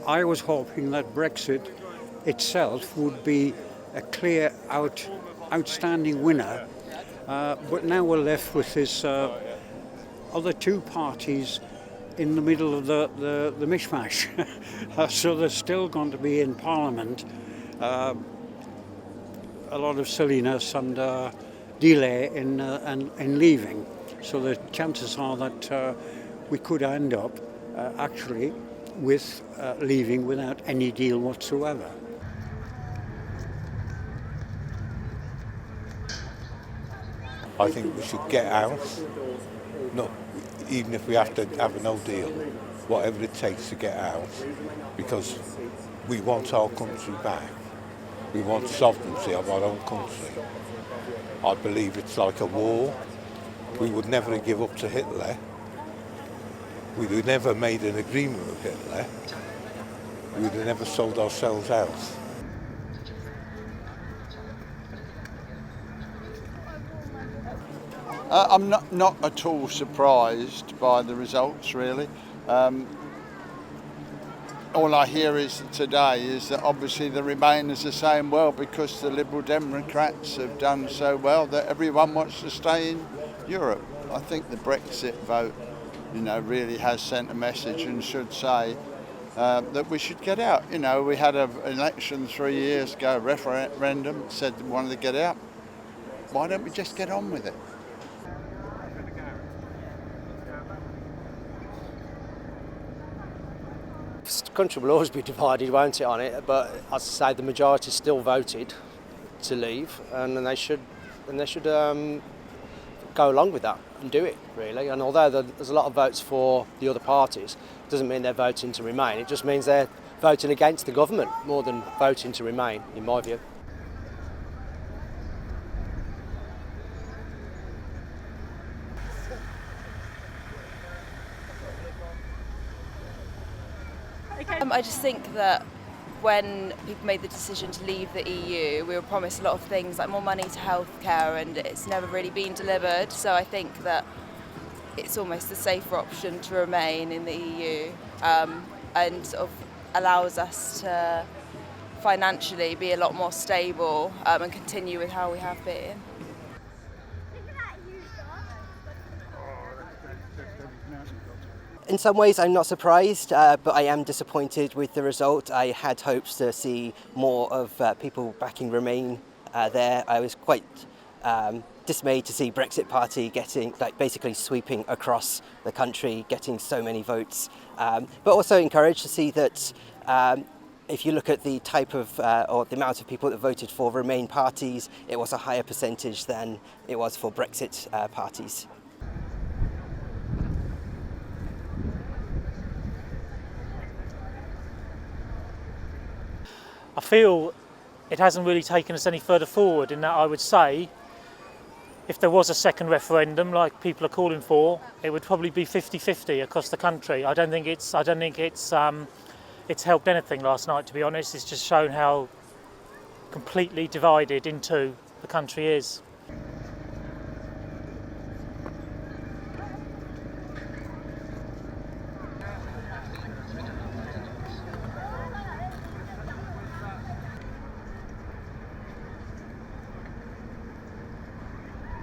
I was hoping that Brexit itself would be a clear outstanding winner, but now we're left with this other two parties in the middle of the mishmash. So they're still going to be in Parliament. A lot of silliness and delay in leaving. So the chances are that we could end up actually with leaving without any deal whatsoever. I think we should get out, not even if we have to have a no deal, whatever it takes to get out, because we want our country back. We want sovereignty of our own country. I believe it's like a war. We would never give up to Hitler. We would never made an agreement with Hitler. We would have never sold ourselves out. I'm not at all surprised by the results, really. All I hear today is that obviously the Remainers are saying, well, because the Liberal Democrats have done so well, that everyone wants to stay in Europe. I think the Brexit vote, really has sent a message and should say that we should get out. We had an election 3 years ago, referendum, said we wanted to get out. Why don't we just get on with it? The country will always be divided, won't it, on it? But as I say, the majority still voted to leave, and they should go along with that and do it, really. And although there's a lot of votes for the other parties, it doesn't mean they're voting to remain. It just means they're voting against the government more than voting to remain, in my view. I just think that when people made the decision to leave the EU, we were promised a lot of things like more money to healthcare, and it's never really been delivered. So I think that it's almost the safer option to remain in the EU and sort of allows us to financially be a lot more stable and continue with how we have been. In some ways, I'm not surprised, but I am disappointed with the result. I had hopes to see more of people backing Remain there. I was quite dismayed to see Brexit Party basically sweeping across the country, getting so many votes, but also encouraged to see that if you look at the type of or the amount of people that voted for Remain parties, it was a higher percentage than it was for Brexit parties. I feel it hasn't really taken us any further forward, in that I would say if there was a second referendum like people are calling for, it would probably be 50-50 across the country. I don't think it's helped anything last night, to be honest. It's just shown how completely divided in two the country is.